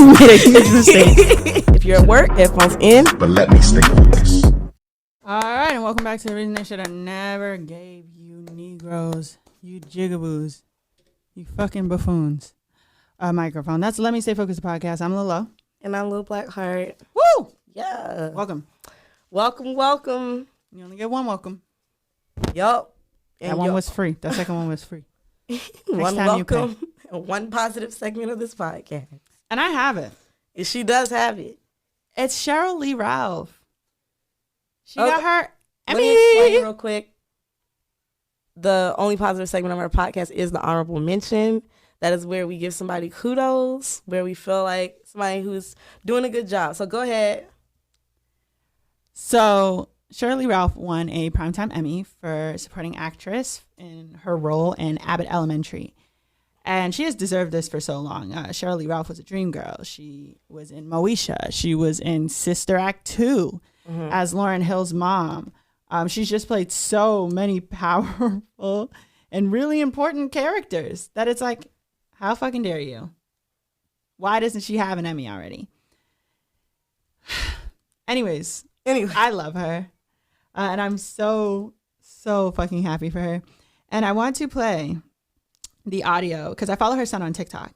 made a huge mistake. If you're at work, headphones in. But let me stay focused. All right, and welcome back to the reason they should have never gave you Negroes, you jigaboos, you fucking buffoons, a microphone. That's Let Me Stay Focused podcast. I'm Lilo. And I'm Lil Blackheart. Woo! Yeah. Welcome. Welcome. You only get one welcome. Yup. That one was free. That second one was free. One time you welcome and one positive segment of this podcast. And I have it. And she does have it. It's Cheryl Lee Ralph. She got her Let me explain real quick. The only positive segment of our podcast is the honorable mention. That is where we give somebody kudos, where we feel like somebody who's doing a good job. So go ahead. So Shirley Ralph won a Primetime Emmy for supporting actress in her role in Abbott Elementary. And she has deserved this for so long. Shirley Ralph was a dream girl. She was in Moesha. She was in Sister Act 2 as Lauryn Hill's mom. She's just played so many powerful and really important characters that it's like, how fucking dare you? Why doesn't she have an Emmy already? Anyways, I love her. And I'm so fucking happy for her. And I want to play the audio, because I follow her son on TikTok,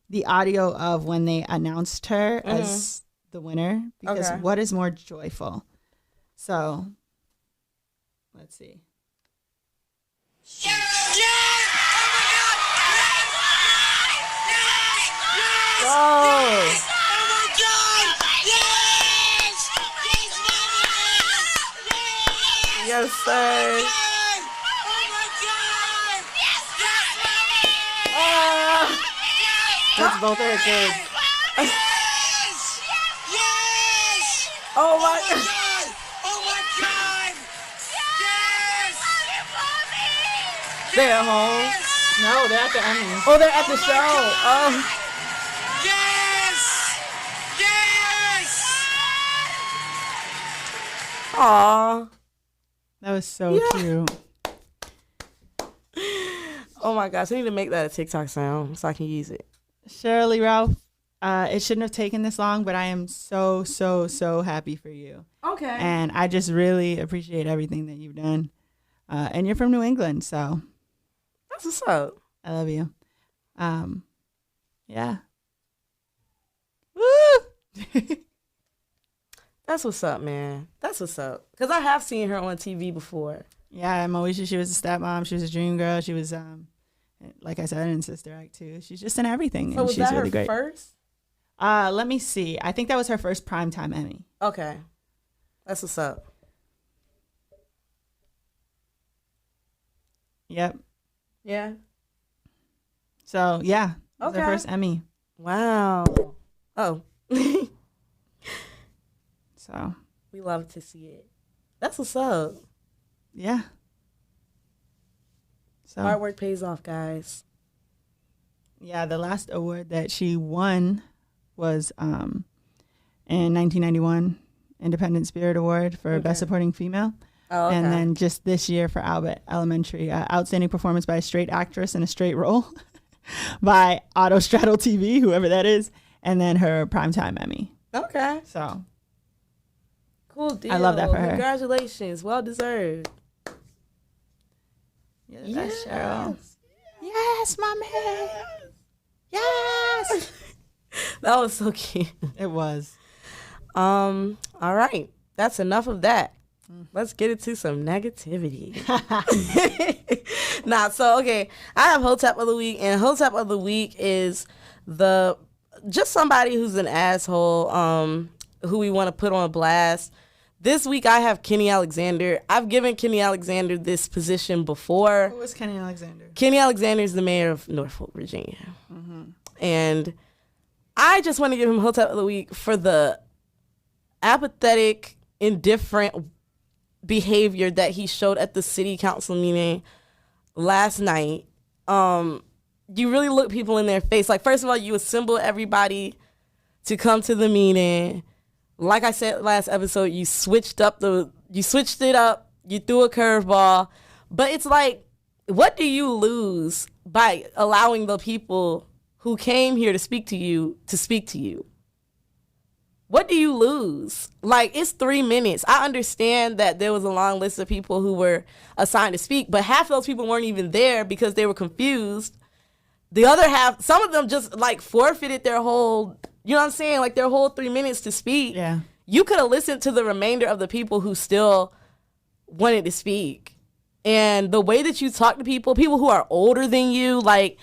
the audio of when they announced her as the winner, because what is more joyful? So, let's see. Yeah! Oh my God! Yes! Whoa! Oh my God! Yes! Yes, sir. Oh my God! Yes! That's both her kids. Yes! Yes! Oh my God. Oh my God! Yes! They're at home. No, they're at the Emmy. Oh, they're at the show. Oh. Yes! Yes! Aw. That was so cute. Oh my gosh, I need to make that a TikTok sound so I can use it. Shirley Ralph, it shouldn't have taken this long, but I am so happy for you. Okay. And I just really appreciate everything that you've done. And you're from New England, so That's what's up. I love you. Yeah. Woo! That's what's up, man. That's what's up. Because I have seen her on TV before. Yeah, Moesha, she was a stepmom. She was a dream girl. She was, like I said, in Sister Act 2. She's just in everything. So and was she's that really her great. first? Let me see. I think that was her first Primetime Emmy. Okay. That's what's up. Yep. Yeah. So, yeah. It was her Okay. first Emmy. Wow. Oh. So, We love to see it. That's what's up. yeah. So, Hard work pays off, guys. yeah, the last award that she won was in 1991 Independent Spirit Award for Best Supporting Female. Oh, okay. And then just this year for Abbott Elementary, Outstanding Performance by a Straight Actress in a Straight Role by Autostraddle TV, whoever that is, and then her Primetime Emmy. Okay. So, Cool deal. I love that for her. Congratulations. Well deserved. yeah, that's Cheryl. Yes, my man. Yes. That was so cute. It was. All right. That's enough of that. Let's get into some negativity. Okay. I have Hotep of the Week, and Hotep of the Week is just somebody who's an asshole, who we want to put on blast. This week I have Kenny Alexander. I've given Kenny Alexander this position before. Who was Kenny Alexander? Kenny Alexander is the mayor of Norfolk, Virginia. And I just want to give him Hotep of the Week for the apathetic, indifferent behavior that he showed at the city council meeting last night. You really look people in their face. Like, first of all, you assemble everybody to come to the meeting. Like I said last episode, you switched it up, you threw a curveball. But it's like, what do you lose by allowing the people who came here to speak to you. What do you lose? Like, it's 3 minutes. I understand that there was a long list of people who were assigned to speak, but half of those people weren't even there because they were confused. The other half, some of them just like forfeited their whole, you know what I'm saying? Like their whole 3 minutes to speak. Yeah. You could have listened to the remainder of the people who still wanted to speak. And the way that you talk to people who are older than you, like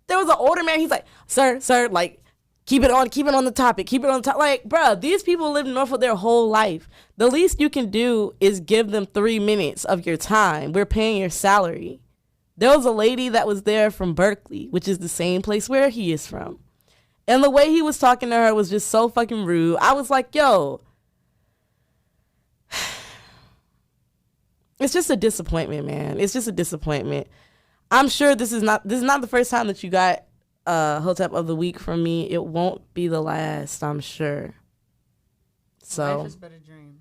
there was an older man, he's like, sir, like, keep it on the topic. Like, bruh, these people live in Norfolk their whole life. The least you can do is give them 3 minutes of your time. We're paying your salary. There was a lady that was there from Berkeley, which is the same place where he is from. And the way he was talking to her was just so fucking rude. I was like, yo, it's just a disappointment, man. It's just a disappointment. I'm sure this is not the first time that you got Hotep of the Week from me. It won't be the last, I'm sure. So life is but a dream.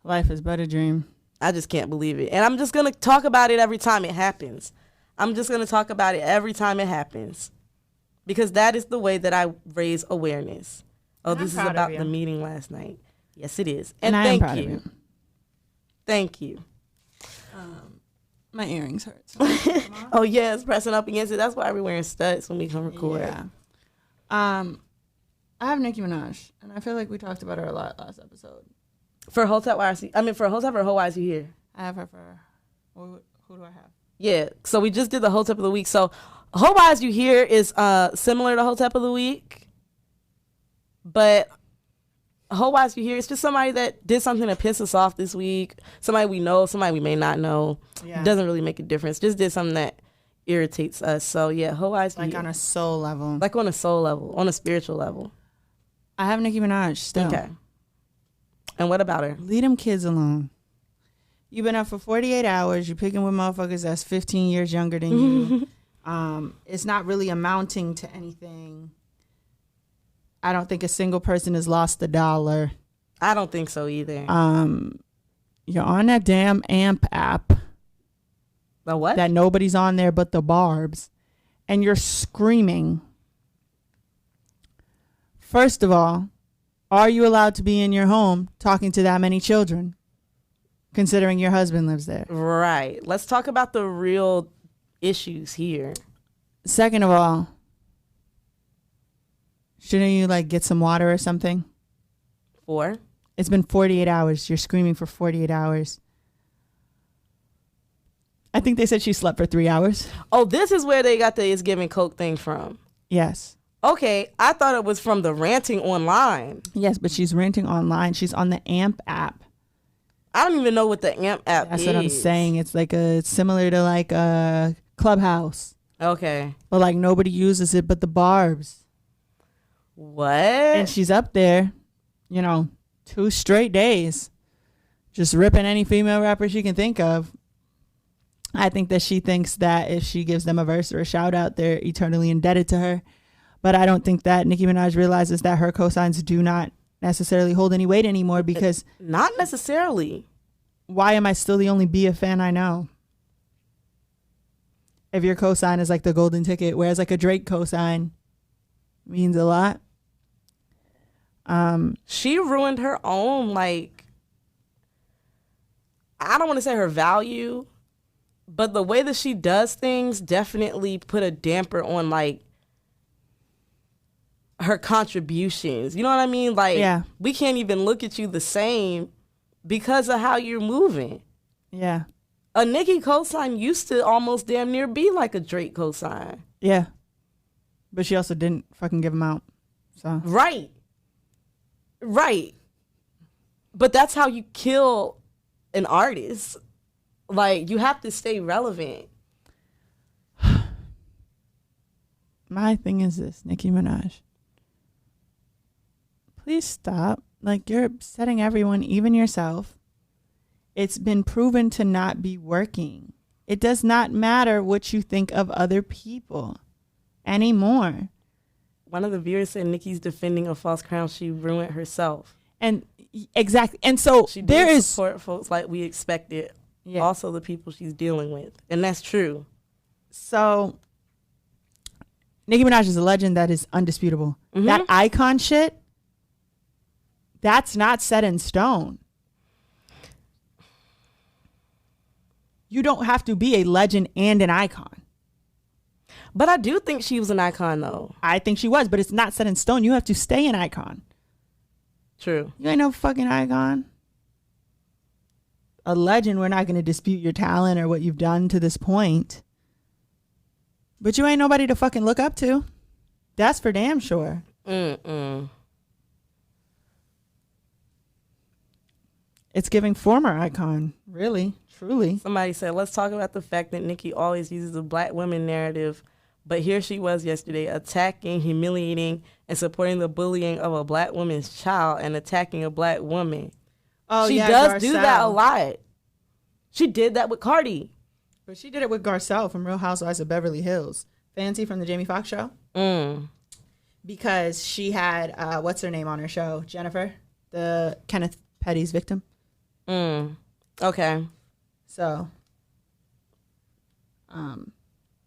Life is but a dream. I just can't believe it. And I'm just going to talk about it every time it happens. Because that is the way that I raise awareness. Oh, And this is I'm proud about of the you. meeting last night. Yes, it is. And I am thank proud of you. you. Thank you. My earrings hurt. Oh, yes, pressing up against it. That's why we're wearing studs when we come record. Yeah. I have Nicki Minaj, and I feel like we talked about her a lot last episode. For Hotep, for Hotep or Ho Eyes You Here? I have her for, who do I have? Yeah, so we just did the Hotep of the Week. So Ho Eyes You Here is similar to Hotep of the Week, but Ho Eyes You Here is just somebody that did something to piss us off this week. Somebody we know, somebody we may not know. Yeah. Doesn't really make a difference. Just did something that irritates us. So yeah, Ho Eyes You Like Here. on a soul level. Like on a soul level, on a spiritual level. I have Nicki Minaj still. Okay. And what about her? Leave them kids alone. You've been up for 48 hours. You're picking with motherfuckers that's 15 years younger than you. It's not really amounting to anything. I don't think a single person has lost $1. I don't think so either. You're on that damn AMP app The what? that nobody's on there but the Barbs, and you're screaming. First of all, are you allowed to be in your home talking to that many children, considering your husband lives there? Right. Let's talk about the real issues here. Second of all, shouldn't you like get some water or something? For? It's been 48 hours. You're screaming for 48 hours. I think they said she slept for 3 hours. Oh, this is where they got the It's Giving Coke thing from. Yes. Okay, I thought it was from the ranting online. Yes, but she's renting online. She's on the AMP app. I don't even know what the AMP app That's is. what I'm saying. It's like it's similar to like a Clubhouse, Okay. but like nobody uses it but the Barbs. What? And she's up there, 2 straight days, just ripping any female rapper she can think of. I think that she thinks that if she gives them a verse or a shout out, they're eternally indebted to her. But I don't think that Nicki Minaj realizes that her cosigns do not necessarily hold any weight anymore, because Not necessarily. why am I still the only Bia fan I know? If your cosign is like the golden ticket, whereas like a Drake cosign means a lot. She ruined her own, like, I don't want to say her value, but the way that she does things definitely put a damper on, like, her contributions. You know what I mean? Like, Yeah. we can't even look at you the same because of how you're moving. Yeah. A Nicki cosign used to almost damn near be like a Drake cosign. Yeah. But she also didn't fucking give him out. So Right. But that's how you kill an artist. Like, you have to stay relevant. my thing is this, Nicki Minaj. Please stop. Like, you're upsetting everyone, even yourself. It's been proven to not be working. It does not matter what you think of other people anymore. One of the viewers said Nicki's defending a false crown. She ruined herself. And exactly. And so She there didn't is support folks like we expected. Yeah. Also the people she's dealing with. And that's true. So Nicki Minaj is a legend that is undisputable. Mm-hmm. That icon shit, that's not set in stone. You don't have to be a legend and an icon. But I do think she was an icon, though. I think she was, but it's not set in stone. You have to stay an icon. True. You ain't no fucking icon. A legend, we're not going to dispute your talent or what you've done to this point. But you ain't nobody to fucking look up to. That's for damn sure. Mm-mm. It's giving former icon, really, truly. Somebody said, let's talk about the fact that Nicki always uses a black woman narrative, but here she was yesterday attacking, humiliating, and supporting the bullying of a black woman's child and attacking a black woman. Oh, she yeah, does do Garcelle. that a lot. She did that with Cardi. But she did it with Garcelle from Real Housewives of Beverly Hills. Fancy from the Jamie Foxx show. Because she had, what's her name on her show? Jennifer, the Kenneth Petty's victim. Okay. So,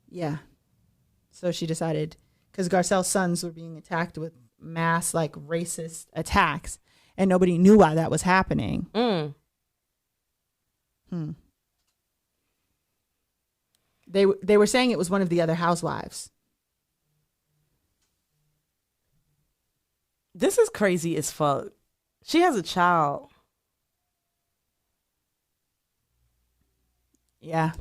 yeah. So she decided, because Garcelle's sons were being attacked with mass, like, racist attacks, and nobody knew why that was happening. They were saying it was one of the other housewives. This is crazy as fuck. She has a child. Yeah.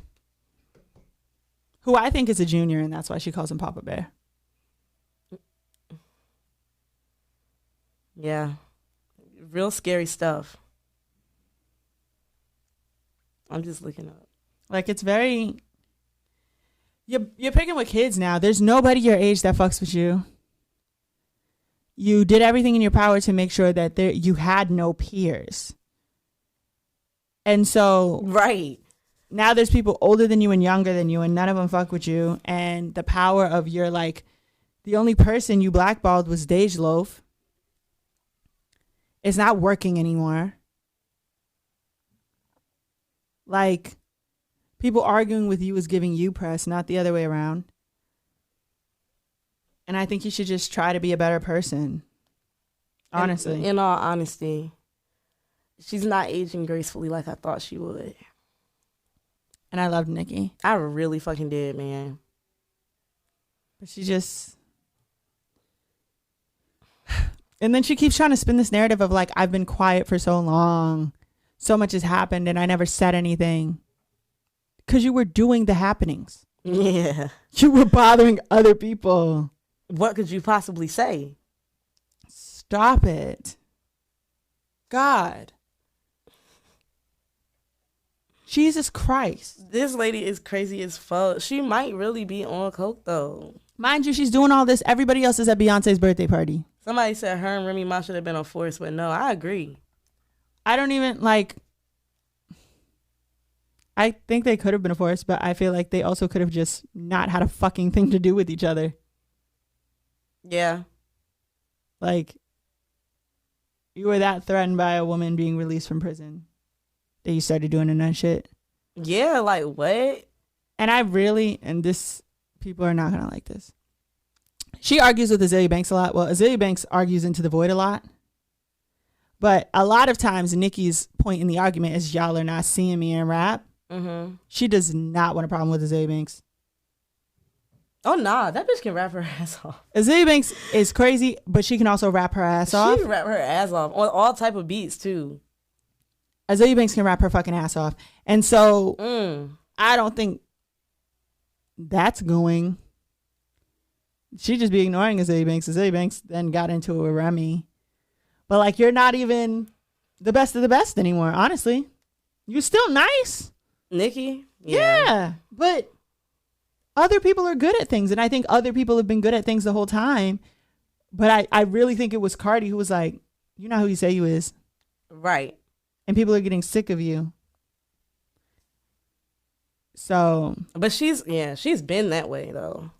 Who I think is a junior, and that's why she calls him Papa Bear. Yeah. Real scary stuff. I'm just looking up. Like, it's very... You're picking with kids now. There's nobody your age that fucks with you. You did everything in your power to make sure that you had no peers. And so... Right. Now there's people older than you and younger than you, and none of them fuck with you. And the power of your, like, the only person you blackballed was Dej Loaf. It's not working anymore. Like, people arguing with you is giving you press, not the other way around. And I think you should just try to be a better person. Honestly. In all honesty, she's not aging gracefully like I thought she would. And I loved Nicki. I really fucking did, man. But she just... And then she keeps trying to spin this narrative of, like, I've been quiet for so long. So much has happened and I never said anything. Because you were doing the happenings. Yeah. You were bothering other people. What could you possibly say? Stop it. God. Jesus Christ. This lady is crazy as fuck. She might really be on coke, though. Mind you, she's doing all this. Everybody else is at Beyonce's birthday party. Somebody said her and Remy Ma should have been on Force, but no, I agree. I don't even, like... I think they could have been a force, but I feel like they also could have just not had a fucking thing to do with each other. Yeah. Like, you were that threatened by a woman being released from prison that you started doing that shit. Yeah, like what? And I really, and this, people are not going to like this. She argues with Azealia Banks a lot. Well, Azealia Banks argues into the void a lot. But a lot of times, Nicki's point in the argument is y'all are not seeing me in rap. Mm-hmm. She does not want a problem with Azealia Banks. Oh, nah. That bitch can rap her ass off. Azealia Banks is crazy, but she can also rap her ass off. She can rap her ass off on all type of beats, too. Azealia Banks can rap her fucking ass off. And so, I don't think that's going. She'd just be ignoring Azealia Banks. Azealia Banks then got into it with Remy. But, like, you're not even the best of the best anymore, honestly. You're still nice. Nicki? Yeah. But other people are good at things. And I think other people have been good at things the whole time. But I really think it was Cardi who was like, you're not who you say you is. Right. And people are getting sick of you. So. But she's been that way, though.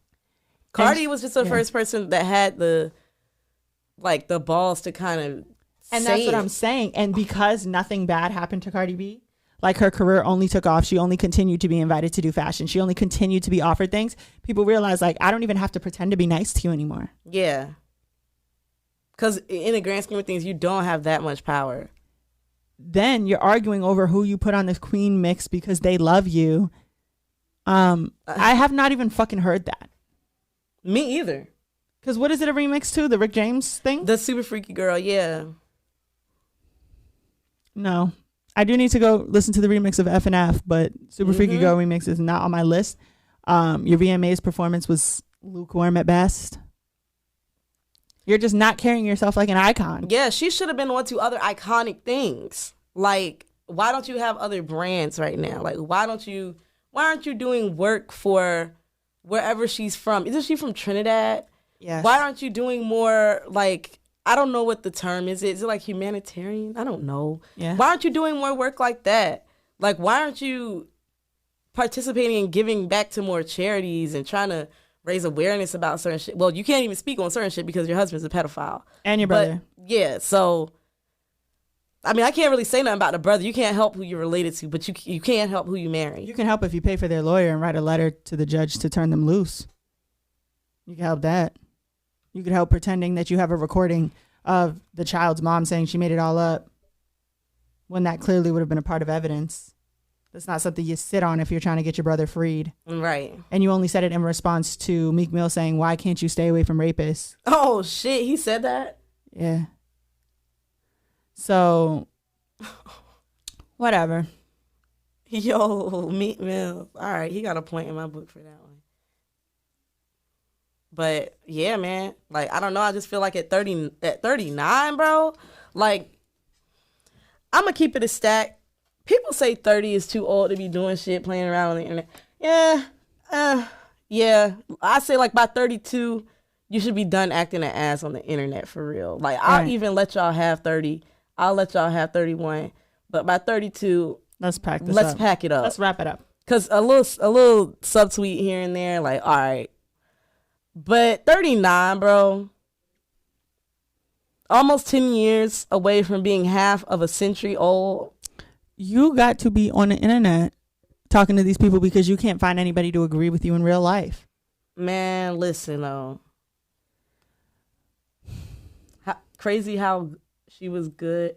Cardi was just the first person that had the balls to kind of and say that's what it. I'm saying. And because nothing bad happened to Cardi B, like her career only took off. She only continued to be invited to do fashion. She only continued to be offered things. People realize, like, I don't even have to pretend to be nice to you anymore. Yeah. Because in the grand scheme of things, you don't have that much power. Then you're arguing over who you put on this queen mix because they love you. I have not even fucking heard that. Me either. Because what is it a remix to? The Rick James thing? The Super Freaky Girl, yeah. No. I do need to go listen to the remix of F&F, but Super Freaky Girl remix is not on my list. Your VMA's performance was lukewarm at best. You're just not carrying yourself like an icon. Yeah, she should have been on to other iconic things. Like, why don't you have other brands right now? Like, why aren't you doing work for wherever she's from? Isn't she from Trinidad? Yes. Why aren't you doing more, like, I don't know what the term is. Is it like humanitarian? I don't know. Yeah. Why aren't you doing more work like that? Like, why aren't you participating in giving back to more charities and trying to raise awareness about certain shit? Well, you can't even speak on certain shit because your husband's a pedophile. And your brother. But, yeah, so, I mean, I can't really say nothing about the brother. You can't help who you're related to, but you can't help who you marry. You can help if you pay for their lawyer and write a letter to the judge to turn them loose. You can help that. You could help pretending that you have a recording of the child's mom saying she made it all up when that clearly would have been a part of evidence. That's not something you sit on if you're trying to get your brother freed. Right. And you only said it in response to Meek Mill saying, why can't you stay away from rapists? Oh, shit. He said that? Yeah. So, whatever. Yo, Meek Mill. All right, he got a point in my book for that one. But yeah, man, like, I don't know. I just feel like at 39, bro, like, I'm gonna keep it a stack. People say 30 is too old to be doing shit, playing around on the internet. Yeah. I say, like, by 32, you should be done acting an ass on the internet for real. Like, I'll even let y'all have 30. I'll let y'all have 31. But by 32, let's pack it up. Let's wrap it up. Cause a little subtweet here and there, like, all right. But 39, bro, almost 10 years away from being half of a century old. You got to be on the internet talking to these people because you can't find anybody to agree with you in real life. Man, listen, though. Crazy how she was good.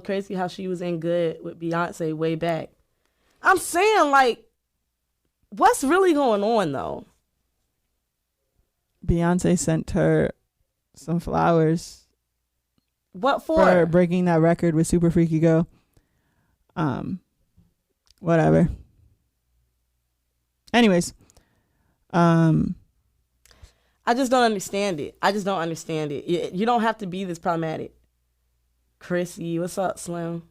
Crazy how she was in good with Beyonce way back. I'm saying, like, what's really going on, though? Beyonce sent her some flowers. What for? For breaking that record with Super Freaky Girl. Whatever. Anyways. I just don't understand it. You don't have to be this problematic. Chrissy, what's up, Slim?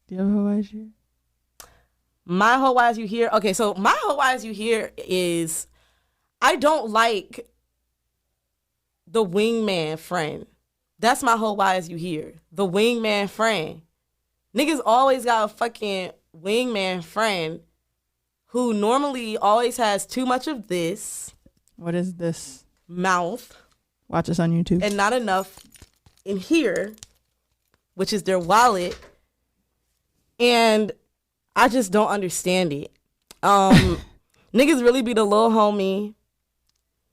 Do you have a whole eyes here? My whole why is you here? Okay, so my whole why is you here is I don't like the wingman friend. That's my whole why is you here. The wingman friend. Niggas always got a fucking wingman friend who normally always has too much of this. What is this? Mouth. Watch us on YouTube. And not enough in here, which is their wallet. And I just don't understand it. Niggas really be the little homie.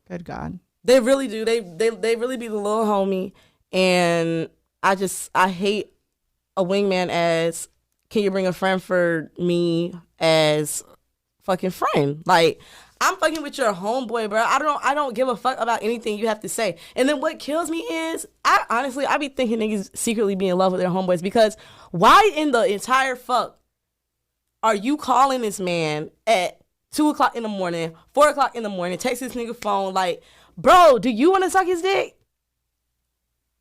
Good God. They really do. They really be the little homie. And I hate a wingman as, can you bring a friend for me as fucking friend? Like, I'm fucking with your homeboy, bro. I don't give a fuck about anything you have to say. And then what kills me is, I be thinking niggas secretly be in love with their homeboys, because why in the entire fuck are you calling this man at 2 o'clock in the morning, 4 o'clock in the morning, text this nigga phone, like, bro, do you want to suck his dick?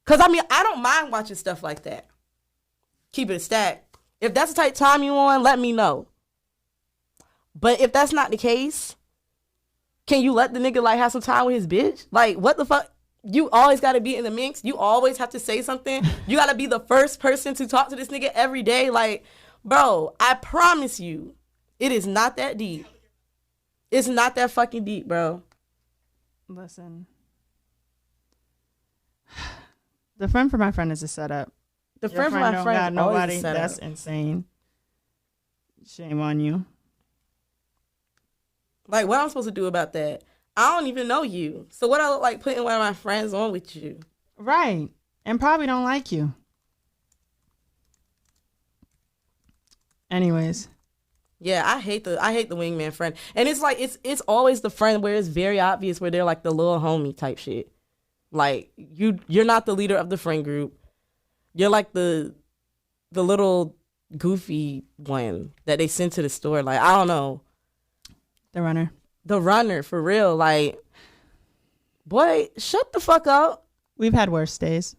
Because, I mean, I don't mind watching stuff like that. Keep it a stack. If that's the type of time you on, let me know. But if that's not the case, can you let the nigga, like, have some time with his bitch? Like, what the fuck? You always got to be in the mix. You always have to say something. You got to be the first person to talk to this nigga every day. Like, bro, I promise you, it is not that deep. It's not that fucking deep, bro. Listen. The friend for my friend is a setup. The Your friend from friend my don't friend got always nobody. set That's up. insane. Shame on you. Like, what am I supposed to do about that? I don't even know you. So what I look like putting one of my friends on with you? Right. And probably don't like you. Anyways. Yeah, I hate the wingman friend. And it's like it's always the friend where it's very obvious where they're like the little homie type shit. Like you're not the leader of the friend group. You're like the little goofy one that they sent to the store. Like, I don't know. The runner. The runner, for real. Like, boy, shut the fuck up. We've had worse days.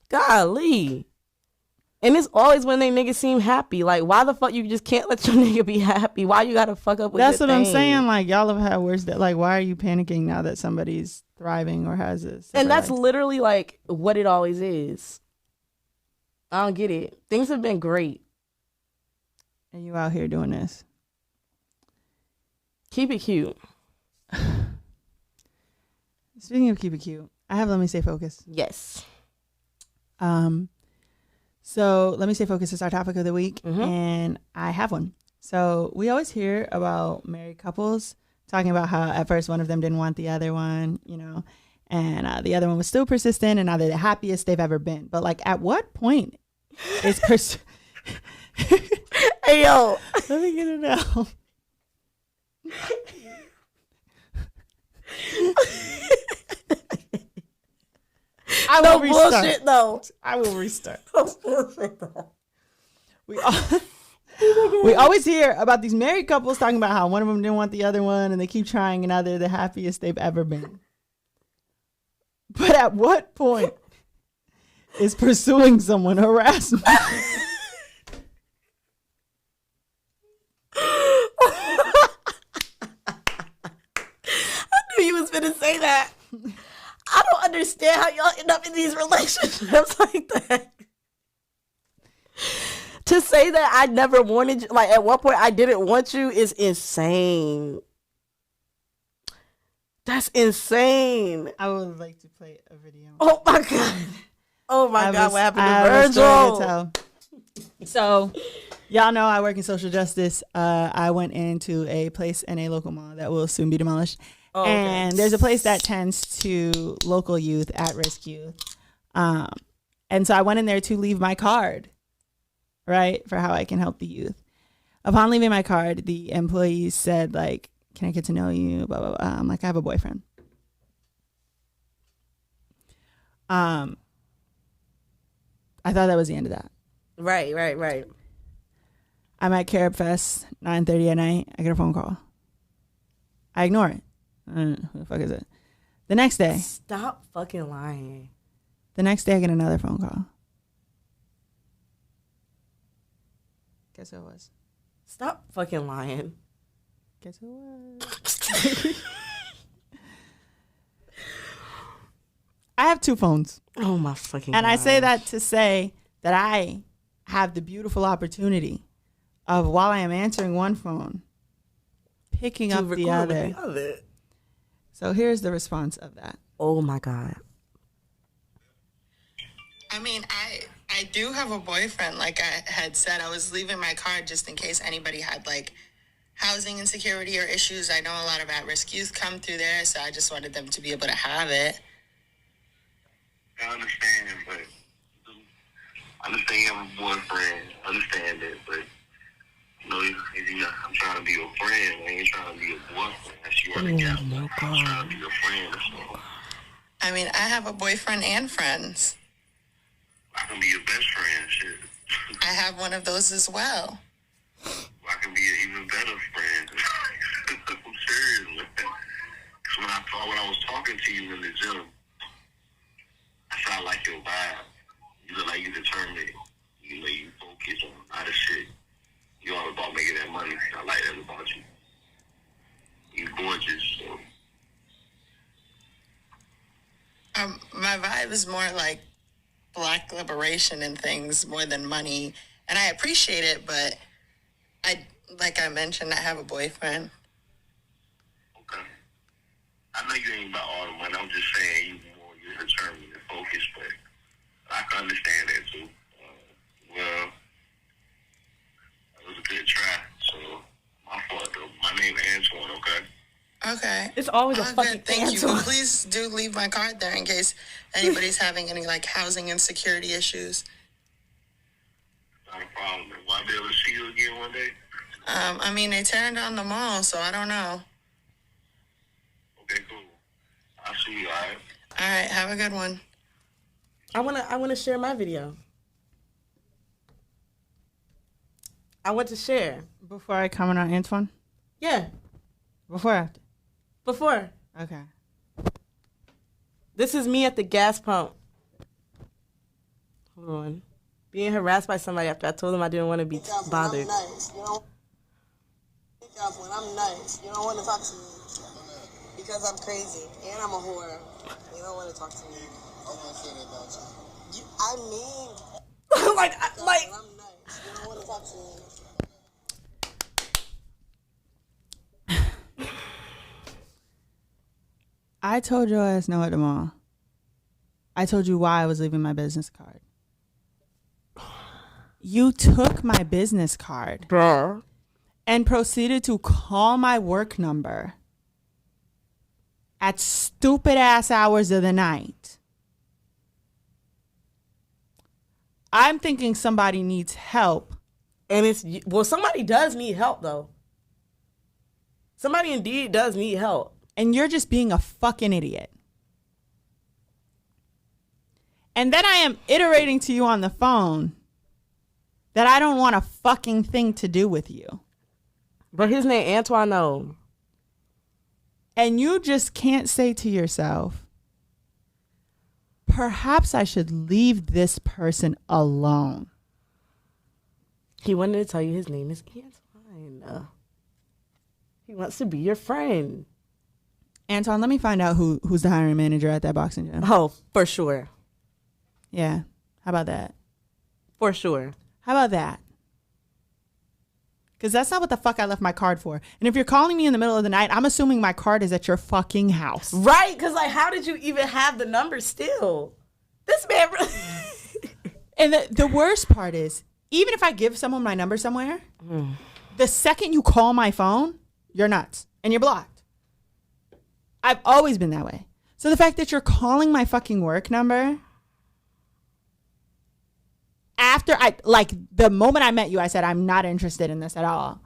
Golly. And it's always when they niggas seem happy. Like, why the fuck you just can't let your nigga be happy? Why you gotta fuck up with That's your what I'm thing? saying. Like, y'all have had worse days. Like, why are you panicking now that somebody's thriving or has this? And that's literally like what it always is. I don't get it. Things have been great. And you out here doing this. Keep it cute. Speaking of keep it cute, I have Let Me Stay Focused. Yes. So Let Me Stay Focused is our topic of the week, Mm-hmm. and I have one. So we always hear about married couples talking about how at first one of them didn't want the other one, you know, and the other one was still persistent, and now they're the happiest they've ever been. But like, at what point is Hey, yo. Let me get it out. I will restart. Bullshit, though. I will restart. No bullshit, though. We always hear about these married couples talking about how one of them didn't want the other one and they keep trying and now they're the happiest they've ever been. But at what point is pursuing someone harassment? I knew you was finna say that. I don't understand how y'all end up in these relationships like that. To say that I never wanted you, like at one point I didn't want you, is insane. That's insane. I would like to play a video. Oh my God. Oh my God, what happened I to have a story to Virgil? tell. So, y'all know I work in social justice. I went into a place in a local mall that will soon be demolished. Oh, okay. And there's a place that tends to local youth, at-risk youth. And so I went in there to leave my card, right, for how I can help the youth. Upon leaving my card, the employees said, like, can I get to know you, blah, blah, blah. I'm like, I have a boyfriend. I thought that was the end of that. Right. I'm at Carib Fest, 9:30 at night. I get a phone call. I ignore it. Who the fuck is it? The next day. Stop fucking lying. The next day, I get another phone call. Guess who it was? Stop fucking lying. Guess who it was? I have two phones. Oh my fucking And God. I say that to say that I have the beautiful opportunity of, while I am answering one phone, picking up the other. So here's the response of that. Oh my God. I mean, I do have a boyfriend. Like I had said, I was leaving my card just in case anybody had like housing insecurity or issues. I know a lot of at-risk youth come through there, so I just wanted them to be able to have it. I understand, but I understand you have a boyfriend. I understand it, but you know, I'm trying to be your friend. I ain't trying to be your boyfriend. That's you already got. I'm trying to be your friend. That's all. I mean, I have a boyfriend and friends. I can be your best friend. Shit. I have one of those as well. I can be an even better friend. I'm serious, man. Because when I was talking to you in the gym, I said I like your vibe. You look like you determined. You know, you focus on a lot of shit. You all about making that money. I like that about you. You gorgeous. So. My vibe is more like Black liberation and things more than money. And I appreciate it, but like I mentioned, I have a boyfriend. Okay. I know you ain't about all the money. I'm just saying you're determined and focused, but I can understand It's always a Oh, fucking good, thank you. Antoine. But please do leave my card there in case anybody's having any like housing insecurity issues. Not a problem. Will I be able to see you again one day? I mean, they tearing down the mall, so I don't know. Okay, cool. I'll see you, all right? All right, have a good one. I wanna share my video. I want to share. Before I comment on Antoine? Yeah, Before or after? before. Okay. This is me at the gas pump. Hold on. Being harassed by somebody after I told them I didn't want to be bothered. I'm nice, you know. When I'm nice, you don't want to talk to me because I'm crazy and I'm a whore. You don't want to talk to me. I want to say that about you. I mean, like, when I'm nice, you don't want to talk to me. I told your ass no at the mall. I told you why I was leaving my business card. You took my business card bruh. and proceeded to call my work number at stupid ass hours of the night. I'm thinking somebody needs help. And it's, well, somebody does need help, though. Somebody indeed does need help. And you're just being a fucking idiot. And then I am iterating to you on the phone that I don't want a fucking thing to do with you. But his name Antoine, though. And you just can't say to yourself, perhaps I should leave this person alone. He wanted to tell you his name is Antoine. He wants to be your friend. Antoine, let me find out who's the hiring manager at that boxing gym. Oh, for sure. Yeah. How about that? For sure. How about that? Because that's not what the fuck I left my card for. And if you're calling me in the middle of the night, I'm assuming my card is at your fucking house. Right? Because, like, how did you even have the number still? This man really... And the worst part is, even if I give someone my number somewhere, the second you call my phone, you're nuts. And you're blocked. I've always been that way. So the fact that you're calling my fucking work number after the moment I met you, I said, I'm not interested in this at all.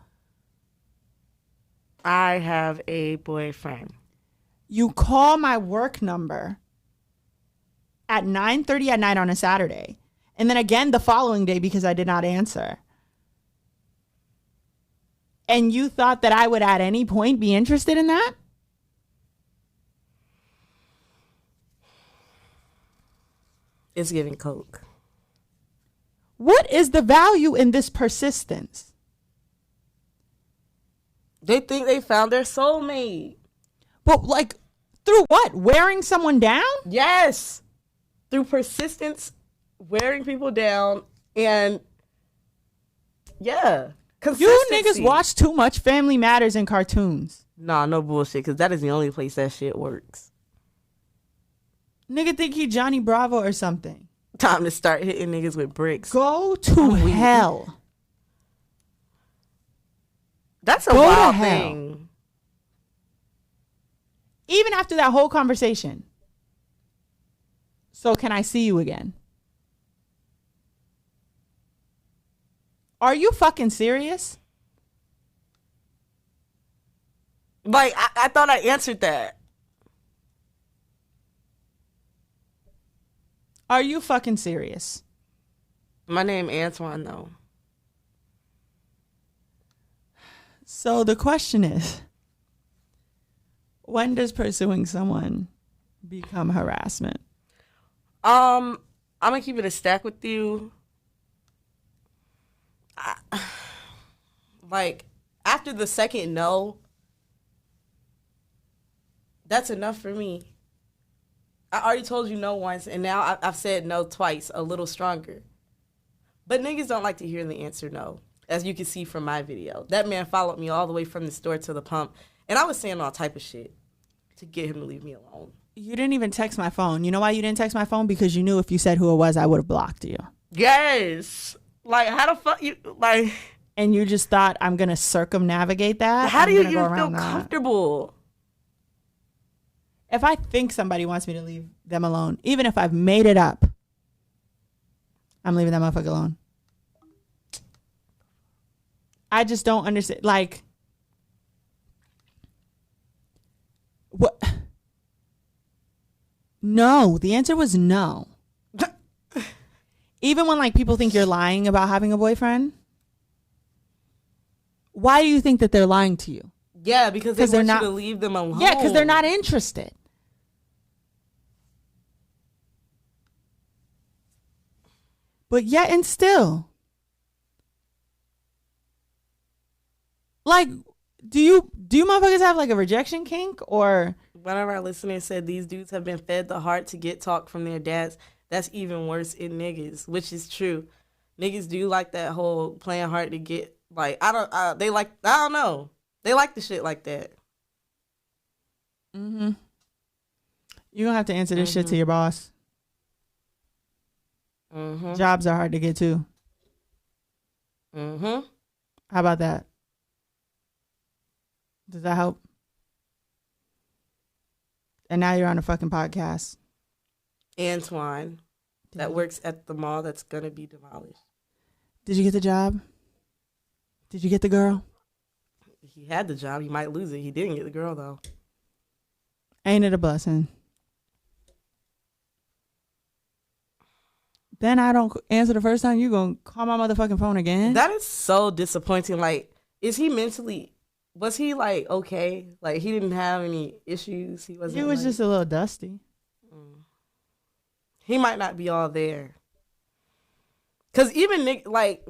I have a boyfriend. You call my work number at 9:30 at night on a Saturday. And then again the following day because I did not answer. And you thought that I would at any point be interested in that? It's giving coke. What is the value in this persistence? They think they found their soulmate. But like, through what? Wearing someone down? Yes. Through persistence, wearing people down, and yeah. You niggas watch too much Family Matters and cartoons. Nah, no bullshit, because that is the only place that shit works. Nigga think he Johnny Bravo or something. Time to start hitting niggas with bricks. Go to hell. That's a Go to wild hell. thing. Even after that whole conversation. So can I see you again? Are you fucking serious? Like, I thought I answered that. Are you fucking serious? My name Antoine, though. So the question is, when does pursuing someone become harassment? I'm gonna keep it a stack with you. Like, after the second no, that's enough for me. I already told you no once, and now I've said no twice, a little stronger. But niggas don't like to hear the answer no, as you can see from my video. That man followed me all the way from the store to the pump, and I was saying all type of shit to get him to leave me alone. You didn't even text my phone. You know why you didn't text my phone? Because you knew if you said who it was, I would have blocked you. Yes. Like, how the fuck you, like... And you just thought, I'm going to circumnavigate that? How do you go even feel around that. comfortable? if I think somebody wants me to leave them alone, even if I've made it up, I'm leaving that motherfucker alone. I just don't understand. Like, what? No, the answer was no. Even when like people think you're lying about having a boyfriend, why do you think that they're lying to you? Yeah, because they want you to leave them alone. Yeah, because they're not interested. But yet and still, like, do you motherfuckers have like a rejection kink? Or one of our listeners said these dudes have been fed the heart to get talk from their dads. That's even worse in niggas, which is true. Niggas do like that whole playing hard to get. Like, I don't know. They like the shit like that. Mm-hmm. You're gonna have to answer this shit to your boss. Mm-hmm. Jobs are hard to get to. Mm-hmm. How about that? Does that help? And now you're on a fucking podcast. Antoine, that works at the mall that's gonna be demolished. Did you get the job? Did you get the girl? He had the job. He might lose it. He didn't get the girl, though. Ain't it a blessing? Then I don't answer the first time. You gonna call my motherfucking phone again? That is so disappointing. Like, is he mentally... Was he, like, okay? Like, he didn't have any issues? He wasn't. He was like, just a little dusty. He might not be all there. Because even Nick, like...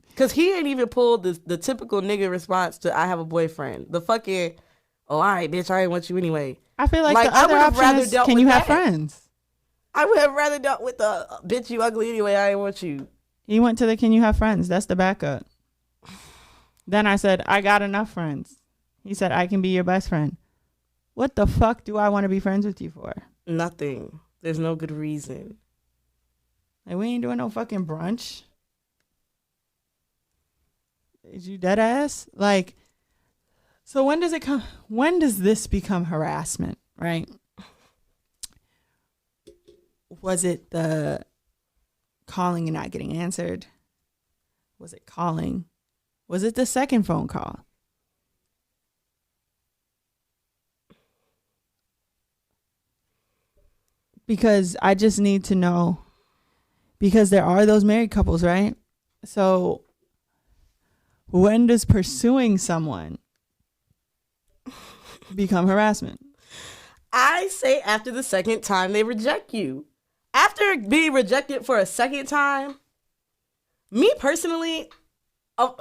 Because he ain't even pulled the typical nigga response to I have a boyfriend. The fucking, oh, all right, bitch, I ain't want you anyway. I feel like the other option is, can you have friends? I would have rather dealt with the bitch, you ugly anyway, I ain't want you. He went to the can you have friends. That's the backup. Then I said, I got enough friends. He said, I can be your best friend. What the fuck do I want to be friends with you for? Nothing. There's no good reason. Like, we ain't doing no fucking brunch. Is you dead ass? Like, so when does this become harassment, right? Was it the calling and not getting answered? Was it calling? Was it the second phone call? Because I just need to know, because there are those married couples, right? So when does pursuing someone become harassment? I say after the second time they reject you. After being rejected for a second time, me personally, I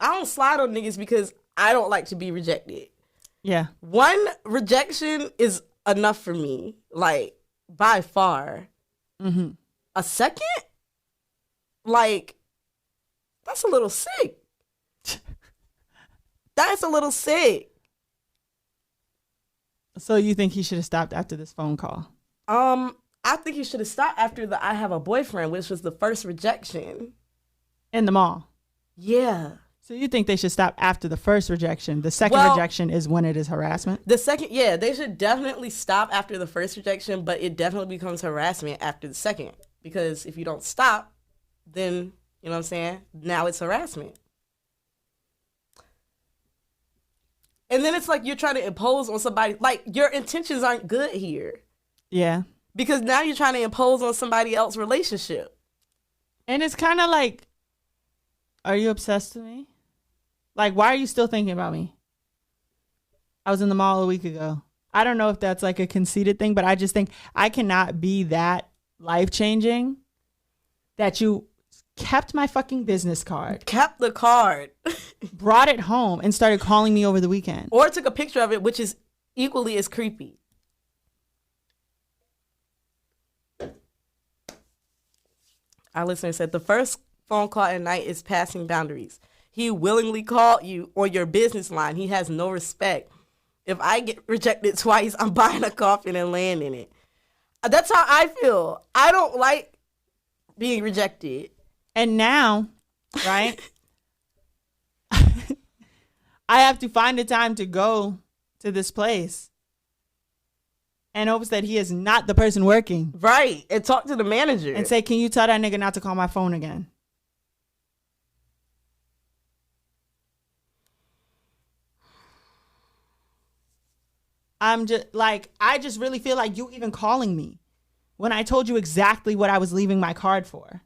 don't slide on niggas because I don't like to be rejected. Yeah. One rejection is enough for me, like, by far. Mm-hmm. A second? Like, that's a little sick. That's a little sick. So you think he should have stopped after this phone call? I think he should have stopped after the I have a boyfriend, which was the first rejection. In the mall? Yeah. So you think they should stop after the first rejection? The second rejection is when it is harassment? The second, yeah, they should definitely stop after the first rejection, but it definitely becomes harassment after the second. Because if you don't stop, then, you know what I'm saying? Now it's harassment. And then it's like you're trying to impose on somebody. Like, your intentions aren't good here. Yeah. Because now you're trying to impose on somebody else's relationship. And it's kind of like, are you obsessed with me? Like, why are you still thinking about me? I was in the mall a week ago. I don't know if that's like a conceited thing, but I just think I cannot be that life-changing that you kept my fucking business card. Kept the card. Brought it home and started calling me over the weekend. Or took a picture of it, which is equally as creepy. Our listener said, the first phone call at night is passing boundaries. He willingly called you on your business line. He has no respect. If I get rejected twice, I'm buying a coffin and laying in it. That's how I feel. I don't like being rejected. And now, right? I have to find a time to go to this place and hopes that he is not the person working. Right. And talk to the manager. And say, can you tell that nigga not to call my phone again? I'm just like, I just really feel like you even calling me when I told you exactly what I was leaving my card for.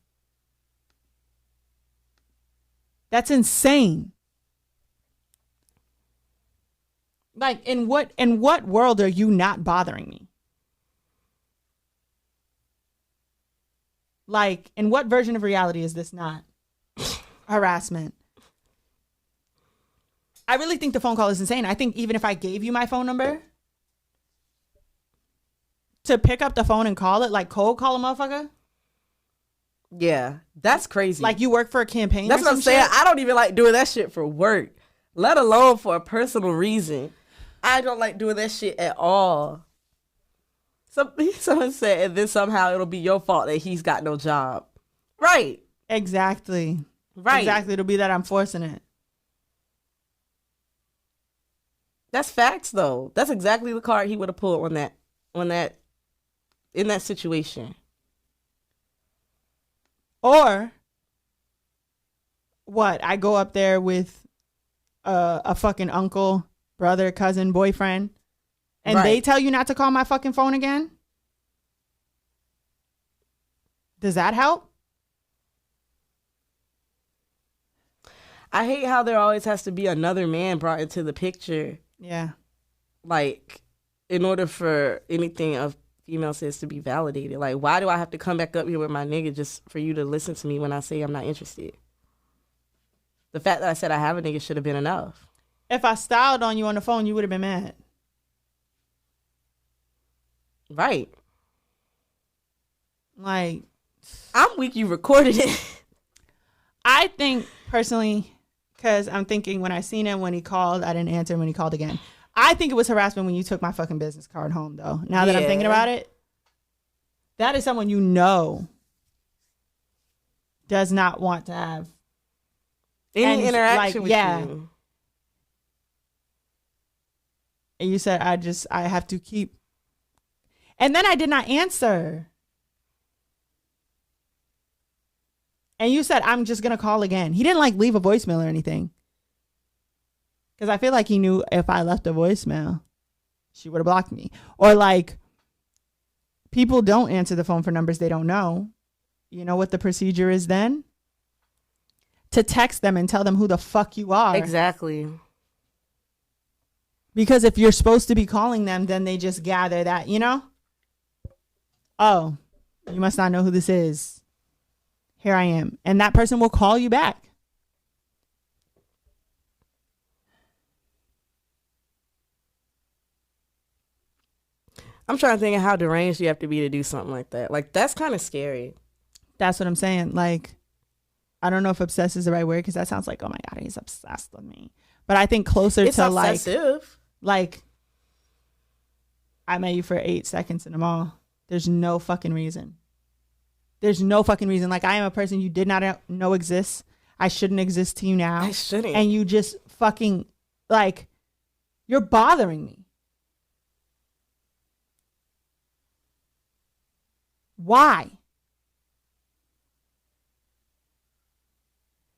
That's insane. Like, in what world are you not bothering me? Like, in what version of reality is this not harassment? I really think the phone call is insane. I think even if I gave you my phone number, to pick up the phone and call it, like cold call a motherfucker? Yeah, that's crazy. Like you work for a campaign? That's what I'm saying. I don't even like doing that shit for work, let alone for a personal reason. I don't like doing that shit at all. Someone said, and then somehow it'll be your fault that he's got no job. Right. Exactly. Right. Exactly. It'll be that I'm forcing it. That's facts, though. That's exactly the card he would have pulled in that situation. Or what? I go up there with a fucking uncle, brother, cousin, boyfriend, and right. They tell you not to call my fucking phone again? Does that help? I hate how there always has to be another man brought into the picture. Yeah. Like, in order for anything a female says to be validated. Like, why do I have to come back up here with my nigga just for you to listen to me when I say I'm not interested? The fact that I said I have a nigga should have been enough. If I styled on you on the phone, you would have been mad. Right. Like, I'm weak you recorded it. I think, personally, because I'm thinking when I seen him, when he called, I didn't answer him when he called again. I think it was harassment when you took my fucking business card home, though. Now that I'm thinking about it, that is someone you know does not want to have any interaction with yeah. you. And you said, I have to keep. And then I did not answer. And you said, I'm just going to call again. He didn't like leave a voicemail or anything. Because I feel like he knew if I left a voicemail, she would have blocked me. Or like, people don't answer the phone for numbers they don't know. You know what the procedure is then? To text them and tell them who the fuck you are. Exactly. Because if you're supposed to be calling them, then they just gather that, you know? Oh, you must not know who this is. Here I am. And that person will call you back. I'm trying to think of how deranged you have to be to do something like that. Like, that's kind of scary. That's what I'm saying. Like, I don't know if obsessed is the right word because that sounds like, oh my God, he's obsessed with me. But I think closer it's to obsessive. like, I met you for 8 seconds in the mall. There's no fucking reason. There's no fucking reason. Like, I am a person you did not know exists. I shouldn't exist to you now. I shouldn't. And you just fucking, like, you're bothering me. Why?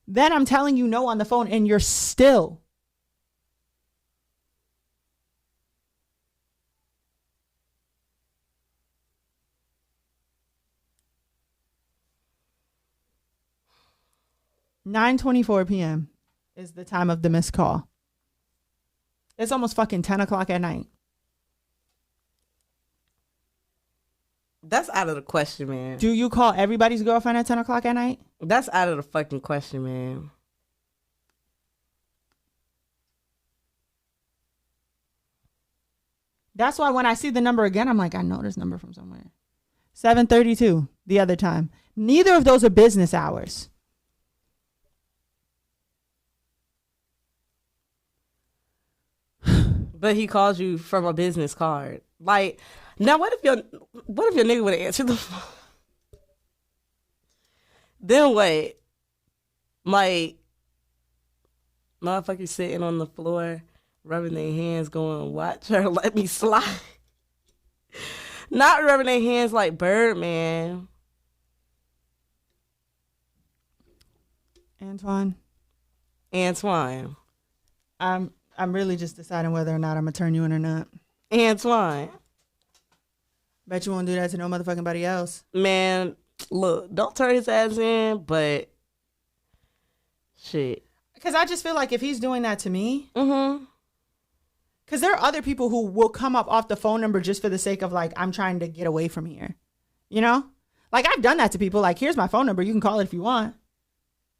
Then I'm telling you no on the phone and you're still. (9:24 p.m. is the time of the missed call. It's almost fucking 10 o'clock at night. That's out of the question, man. Do you call everybody's girlfriend at 10 o'clock at night? That's out of the fucking question, man. That's why when I see the number again, I'm like, I know this number from somewhere. 7:32 the other time. Neither of those are business hours. But he called you from a business card. Like, now what if your nigga would have answered the phone? Then what? Like, Motherfuckers sitting on the floor, rubbing their hands, going, watch her, let me slide. Not rubbing their hands like Birdman. Antoine, I'm really just deciding whether or not I'm gonna turn you in or not. Antoine. Bet you won't do that to no motherfucking body else. Man, look, don't turn his ass in, but shit. Because I just feel like if he's doing that to me, because there are other people who will come up off the phone number just for the sake of like, I'm trying to get away from here. You know? Like, I've done that to people. Like, here's my phone number. You can call it if you want.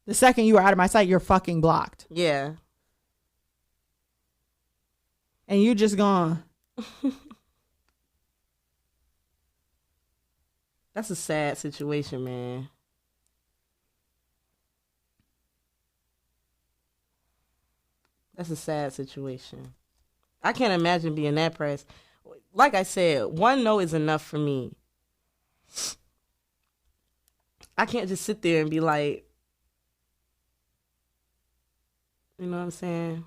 The second you are out of my sight, you're fucking blocked. Yeah. And you just gone. That's a sad situation, man. That's a sad situation. I can't imagine being that pressed. Like I said, one no is enough for me. I can't just sit there and be like, you know what I'm saying?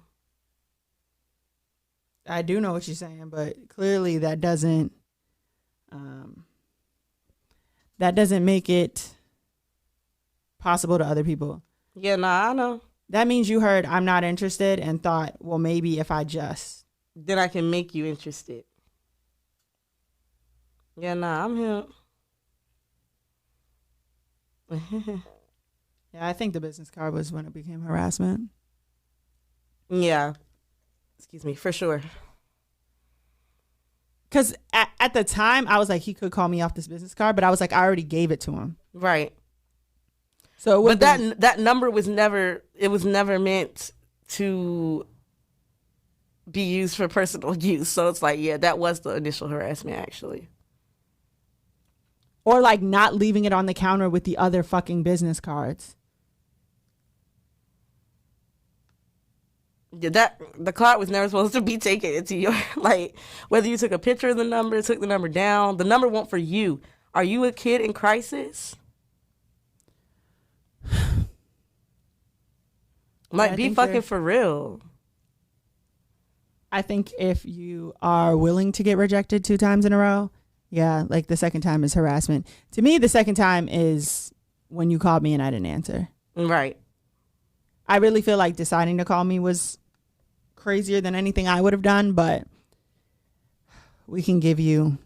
I do know what you're saying, but clearly that doesn't make it possible to other people. Yeah, nah, I know. That means you heard I'm not interested and thought, well, maybe if I just. Then I can make you interested. Yeah, nah, I'm here. Yeah, I think the business card was when it became harassment. Yeah. Excuse me, for sure. Because at the time, I was like, he could call me off this business card, but I was like, I already gave it to him. Right. So, but that number was never meant to be used for personal use. So it's like, yeah, that was the initial harassment, actually. Or like not leaving it on the counter with the other fucking business cards. Yeah, the card was never supposed to be taken into your, like, whether you took a picture of the number, took the number down, the number won't for you. Are you a kid in crisis? Like, yeah, be fucking for real. I think if you are willing to get rejected 2 times in a row, yeah, like the second time is harassment. To me, the second time is when you called me and I didn't answer. Right. I really feel like deciding to call me was crazier than anything I would have done, but we can give you.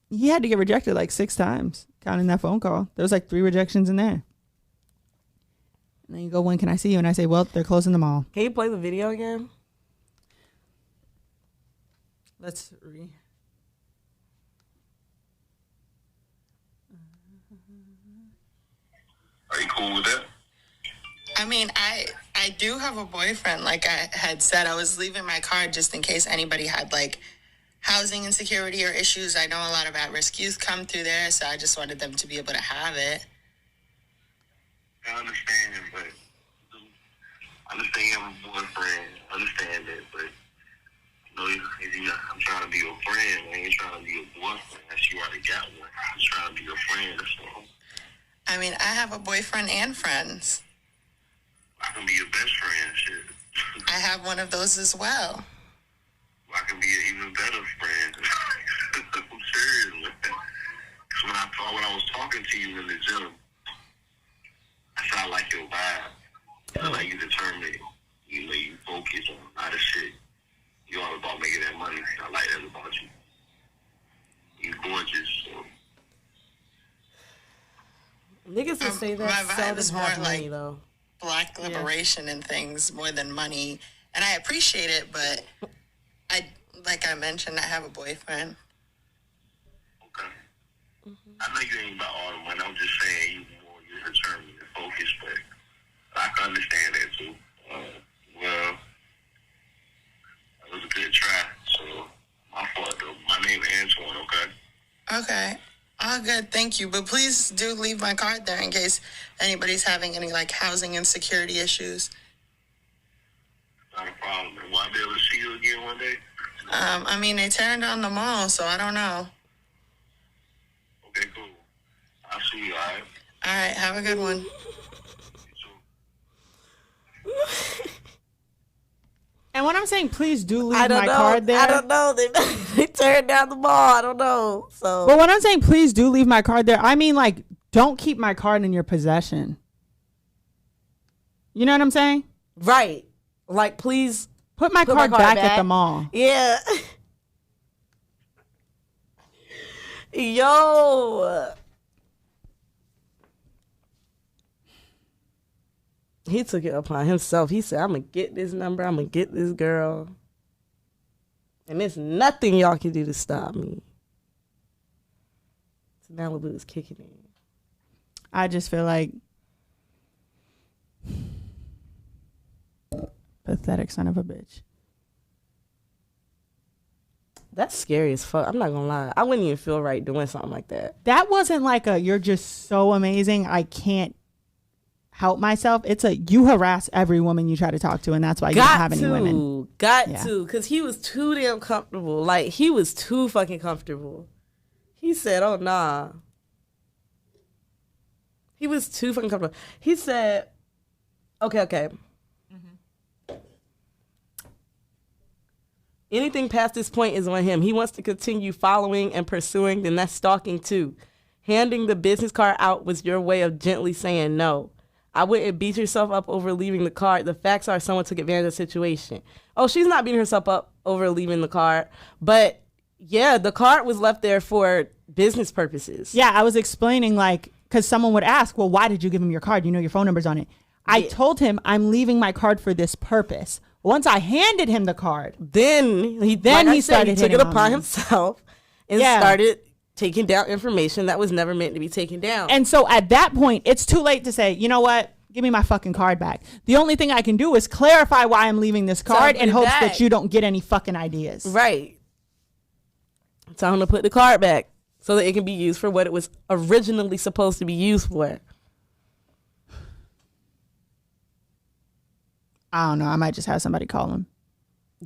He had to get rejected like 6 times, counting that phone call. There was like 3 rejections in there. And then you go, when can I see you? And I say, well, they're closing the mall. Can you play the video again? Let's Are you cool with that? I mean, I do have a boyfriend. Like I had said, I was leaving my card just in case anybody had like housing insecurity or issues. I know a lot of at-risk youth come through there, so I just wanted them to be able to have it. I understand, but I understand you have a boyfriend. I understand that, but I'm trying to be your friend. I ain't trying to be your boyfriend. Unless you already got one. I'm just trying to be your friend. That's all. I mean, I have a boyfriend and friends. I can be your best friend. Shit. I have one of those as well. I can be an even better friend. I'm serious, man. Because when I was talking to you in the gym, I said I like your vibe. I like you determined. You know, you focus on a lot of shit. You all about making that money. I like that about you. You gorgeous. So. Niggas will say that. My vibe is more have like money, though. Black liberation and things more than money. And I appreciate it, but like I mentioned, I have a boyfriend. Okay. I know you ain't about all the money. I'm just saying you're determined and focused, but I can understand that too. Well, that was a good try. So my fault though. My name is Antoine. Okay. Okay. All good, thank you. But please do leave my card there in case anybody's having any like housing insecurity issues. Not a problem. Will I be able to see you again one day? I mean, they turned down the mall, so I don't know. Okay, cool. I'll see you, all right? All right, have a good one. when I'm saying please do leave I don't my know. card there. I don't know. They turned down the ball. I don't know. So, But when I'm saying please do leave my card there, I mean like don't keep my card in your possession. You know what I'm saying? right. Like, please Put my card back at the mall. Yeah. Yo. He took it upon himself. He said, I'm going to get this number. I'm going to get this girl. And there's nothing y'all can do to stop me. So Malibu is kicking in. I just feel like pathetic son of a bitch. That's scary as fuck. I'm not going to lie. I wouldn't even feel right doing something like that. That wasn't like a you're just so amazing I can't help myself. It's a you harass every woman you try to talk to, and that's why you don't have any women. Got to. Because he was too damn comfortable. Like, he was too fucking comfortable. He said, oh, nah. He was too fucking comfortable. He said, okay. Anything past this point is on him. He wants to continue following and pursuing, then that's stalking too. Handing the business card out was your way of gently saying no. I wouldn't beat yourself up over leaving the card. The facts are someone took advantage of the situation. Oh, she's not beating herself up over leaving the card. But yeah, the card was left there for business purposes. Yeah, I was explaining like, because someone would ask, well, why did you give him your card? You know your phone number's on it. I told him I'm leaving my card for this purpose. Once I handed him the card, then he started he took hitting it on upon me. himself and started taking down information that was never meant to be taken down. And so at that point, it's too late to say, you know what? Give me my fucking card back. The only thing I can do is clarify why I'm leaving this card in hopes that you don't get any fucking ideas. Right. Tell him to put the card back so that it can be used for what it was originally supposed to be used for. I don't know. I might just have somebody call him.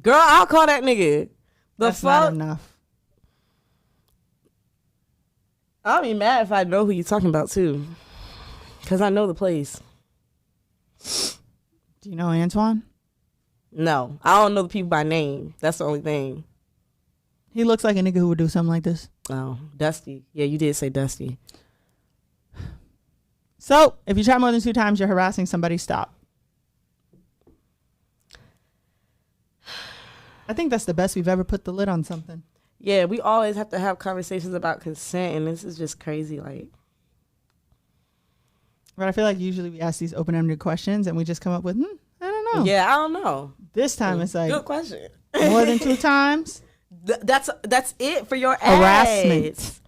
Girl, I'll call that nigga. That's not enough. I'll be mad if I know who you're talking about too. Because I know the place. Do you know Antoine? No. I don't know the people by name. That's the only thing. He looks like a nigga who would do something like this. Oh, Dusty. Yeah, you did say Dusty. So, if you try more than 2 times, you're harassing somebody, stop. I think that's the best we've ever put the lid on something. Yeah, we always have to have conversations about consent, and this is just crazy. Like, but I feel like usually we ask these open-ended questions, and we just come up with, I don't know. Yeah, I don't know. This time it's like, good question. More than 2 times. That's it for your harassment. Ass.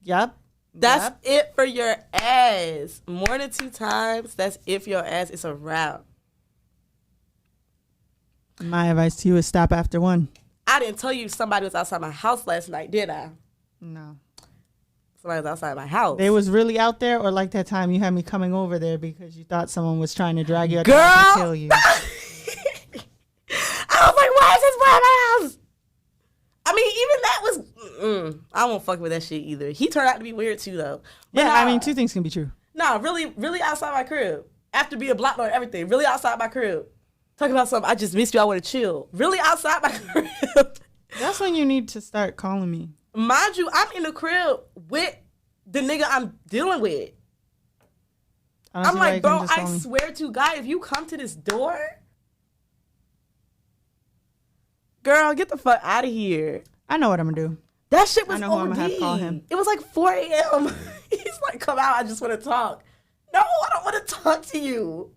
Yep. That's it for your ass. More than 2 times. That's it for your ass. It's a wrap. My advice to you is stop after 1. I didn't tell you somebody was outside my house last night, did I? No. Somebody was outside my house. They was really out there, or like that time you had me coming over there because you thought someone was trying to drag you out to kill you. I was like, why is this boy at my house? I mean, even that was, I won't fuck with that shit either. He turned out to be weird too, though. But I mean, 2 things can be true. Really outside my crib. After being blocked on everything, really outside my crib. Talking about something, I just missed you, I want to chill. Really outside my crib. That's when you need to start calling me. Mind you, I'm in the crib with the nigga I'm dealing with. I'm like, bro, I swear to God, if you come to this door, girl, get the fuck out of here. I know what I'm going to do. That shit was I know who OD. I'm going to have to call him. It was like 4 a.m. He's like, come out, I just want to talk. No, I don't want to talk to you.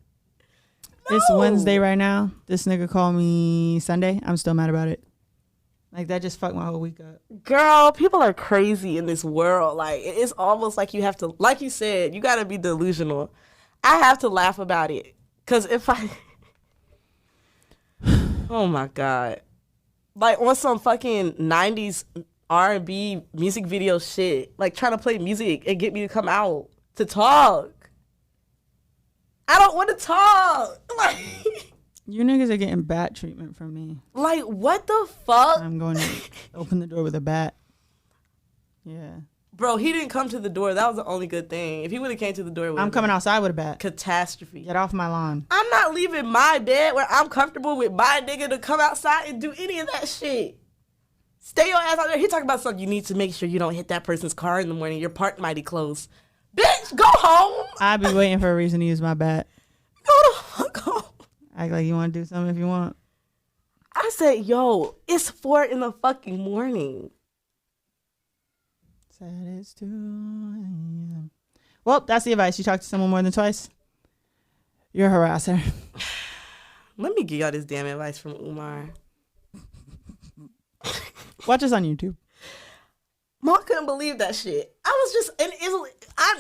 No. It's Wednesday right now. This nigga called me Sunday. I'm still mad about it. Like, that just fucked my whole week up. Girl, people are crazy in this world. Like, it's almost like you have to, like you said, you got to be delusional. I have to laugh about it. Because if I, oh my God. Like, on some fucking 90s R&B music video shit. Like, trying to play music and get me to come out to talk. I don't want to talk. Like, you niggas are getting bat treatment from me. Like, what the fuck? I'm going to open the door with a bat. Yeah. Bro, he didn't come to the door. That was the only good thing. If he would have came to the door, I'm coming outside with a bat. Catastrophe. Get off my lawn. I'm not leaving my bed where I'm comfortable with my nigga to come outside and do any of that shit. Stay your ass out there. He talking about something. You need to make sure you don't hit that person's car in the morning. You're parked mighty close. Bitch, go home. I'd be waiting for a reason to use my bat. Go the fuck home. Act like you want to do something if you want. I said, yo, it's 4 in the fucking morning. Said it's 2 a.m. Well, that's the advice. You talk to someone more than twice, you're a harasser. Let me give y'all this damn advice from Umar. Watch us on YouTube. Mom couldn't believe that shit. I was just,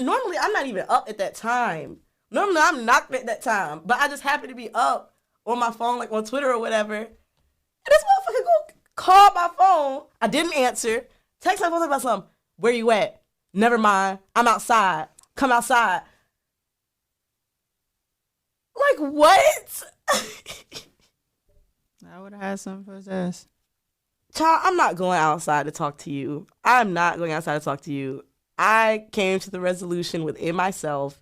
normally I'm not even up at that time. Normally I'm knocked at that time, but I just happened to be up on my phone, like on Twitter or whatever. And this motherfucker go call my phone. I didn't answer. Text my phone talking about something. Where you at? Never mind. I'm outside. Come outside. Like what? I would have had something for his ass. Child, I'm not going outside to talk to you. I'm not going outside to talk to you. I came to the resolution within myself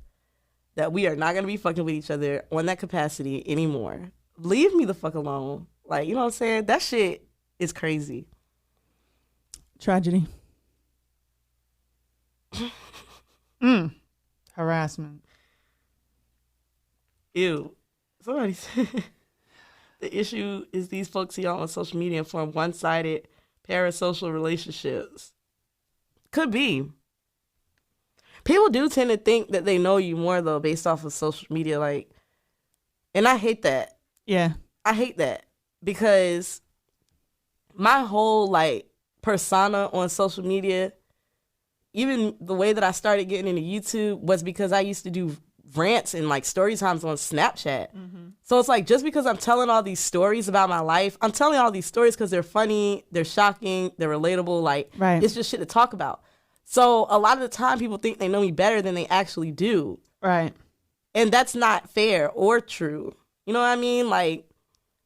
that we are not going to be fucking with each other on that capacity anymore. Leave me the fuck alone. Like, you know what I'm saying? That shit is crazy. Tragedy. Harassment. Ew. Somebody said the issue is these folks see y'all on social media and form one-sided parasocial relationships. Could be. People do tend to think that they know you more, though, based off of social media. Like, and I hate that. Yeah. I hate that because my whole, like, persona on social media, even the way that I started getting into YouTube was because I used to do rants and like story times on Snapchat. So it's like, just because I'm telling all these stories about my life, I'm telling all these stories because they're funny, they're shocking, they're relatable. Like, right. It's just shit to talk about. So a lot of the time people think they know me better than they actually do. Right. And that's not fair or true. You know what I mean? Like,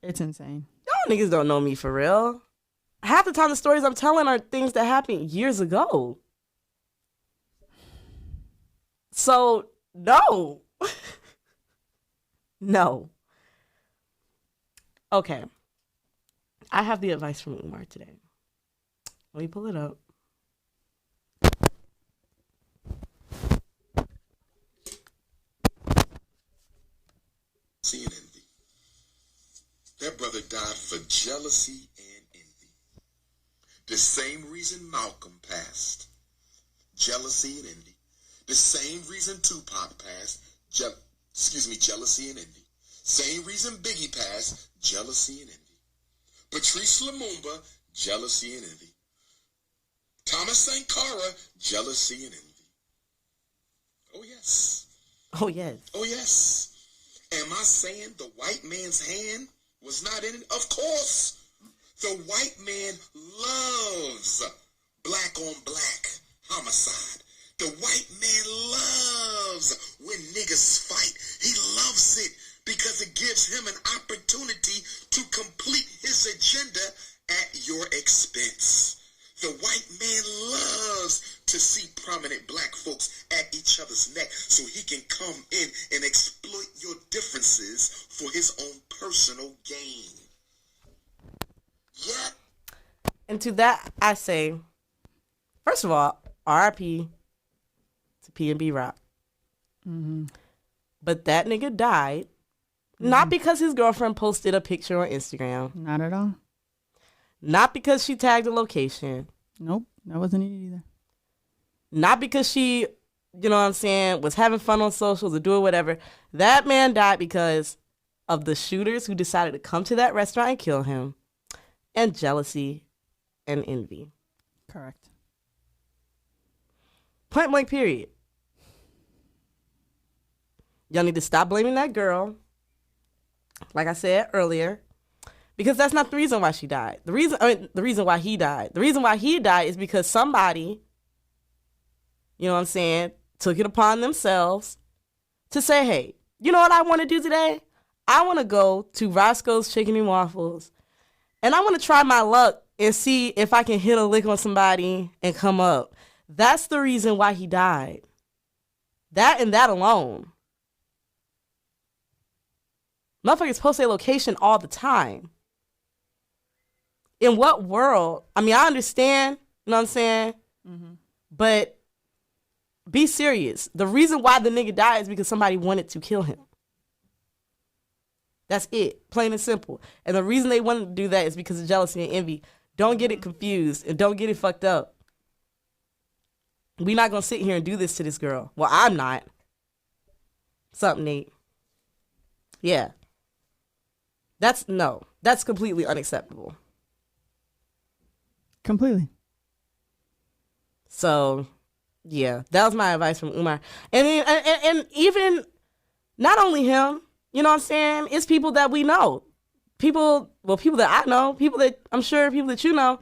it's insane. Y'all niggas don't know me for real. Half the time the stories I'm telling are things that happened years ago. So, no. No. Okay. I have the advice from Umar today. Let me pull it up. Jealousy and envy. That brother died for jealousy and envy. The same reason Malcolm passed. Jealousy and envy. The same reason Tupac passed. Jealousy and envy. Same reason Biggie passed. Jealousy and envy. Patrice Lumumba. Jealousy and envy. Thomas Sankara. Jealousy and envy. Oh yes. Oh yes. Oh yes. Am I saying the white man's hand was not in it? Of course. The white man loves black on black homicide. The white man loves when niggas fight. He loves it because it gives him an opportunity to complete his agenda at your expense. The white man loves to see prominent black folks at each other's neck so he can come in and exploit your differences for his own personal gain. Yeah. And to that, I say, first of all, RIP to P&B Rock. But that nigga died, not because his girlfriend posted a picture on Instagram. Not at all. Not because she tagged a location. Nope. That wasn't it either. Not because she, you know what I'm saying, was having fun on socials or doing whatever. That man died because of the shooters who decided to come to that restaurant and kill him. And jealousy and envy. Correct. Point blank period. Y'all need to stop blaming that girl. Like I said earlier. Because that's not the reason why she died. The reason why he died. The reason why he died is because somebody, you know what I'm saying, took it upon themselves to say, hey, you know what I want to do today? I want to go to Roscoe's Chicken and Waffles and I want to try my luck and see if I can hit a lick on somebody and come up. That's the reason why he died. That and that alone. Motherfuckers post their location all the time. In what world? I mean, I understand, you know what I'm saying? Mm-hmm. But be serious. The reason why the nigga died is because somebody wanted to kill him. That's it. Plain and simple. And the reason they wanted to do that is because of jealousy and envy. Don't get it confused and don't get it fucked up. We're not going to sit here and do this to this girl. Well, I'm not. Something, Nate. Yeah. That's completely unacceptable. Completely. So, yeah, that was my advice from Umar. And even not only him, you know what I'm saying? It's people that we know. People that I know, people that I'm sure people that you know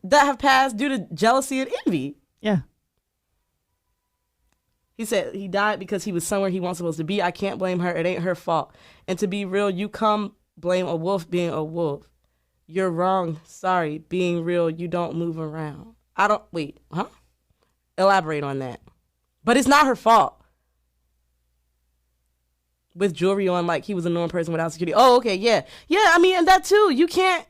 that have passed due to jealousy and envy. Yeah. He said he died because he was somewhere he wasn't supposed to be. I can't blame her. It ain't her fault. And to be real, you come blame a wolf being a wolf. You're wrong. Sorry. Being real, you don't move around. Elaborate on that. But it's not her fault. With jewelry on, like he was a normal person without security. Oh, okay, yeah. Yeah, I mean, and that too. You can't,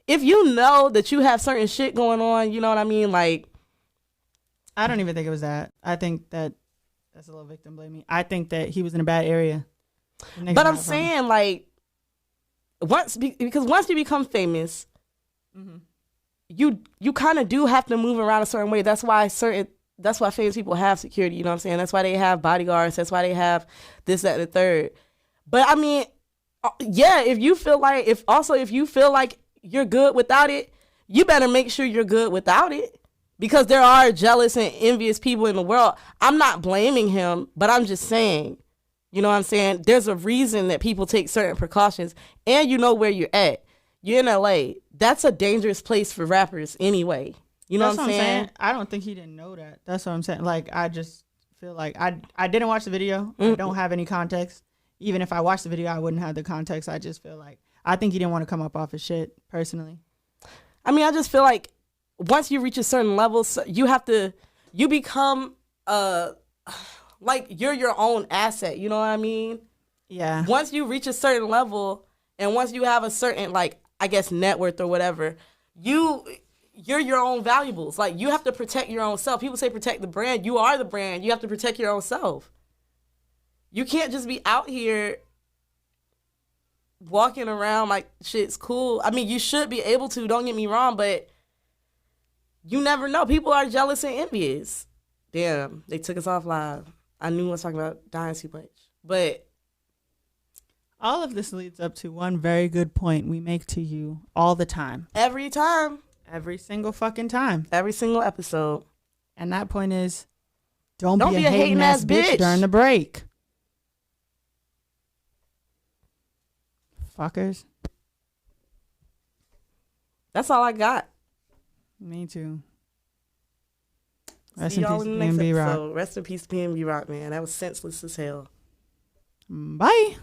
if you know that you have certain shit going on, you know what I mean? Like, I don't even think it was that. I think that's a little victim blaming. I think that he was in a bad area. But I'm saying, like, because once you become famous, you kind of do have to move around a certain way. That's why famous people have security, you know what I'm saying? That's why they have bodyguards. That's why they have this, that, and the third. But I mean, yeah, if you feel like you're good without it, you better make sure you're good without it. Because there are jealous and envious people in the world. I'm not blaming him, but I'm just saying, you know what I'm saying? There's a reason that people take certain precautions, and you know where you're at. You're in LA. That's a dangerous place for rappers anyway. You know what I'm saying? I don't think he didn't know that. That's what I'm saying. Like, I just feel like I didn't watch the video. I don't have any context. Even if I watched the video, I wouldn't have the context. I just feel like, I think he didn't want to come up off his shit, personally. I mean, I just feel like once you reach a certain level, you become, like, you're your own asset. You know what I mean? Yeah. Once you reach a certain level, and once you have a certain, like, I guess, net worth or whatever, you're your own valuables. Like, you have to protect your own self. People say protect the brand. You are the brand. You have to protect your own self. You can't just be out here walking around like shit's cool. I mean, you should be able to, don't get me wrong, but you never know. People are jealous and envious. Damn, they took us off live. I knew I was talking about dying too much. But all of this leads up to one very good point we make to you all the time. Every time. Every single fucking time. Every single episode. And that point is, don't be a hating ass bitch during the break. Fuckers. That's all I got. Me too. Rest in peace, PNB Rock. Rest in peace, PNB Rock, man. That was senseless as hell. Bye.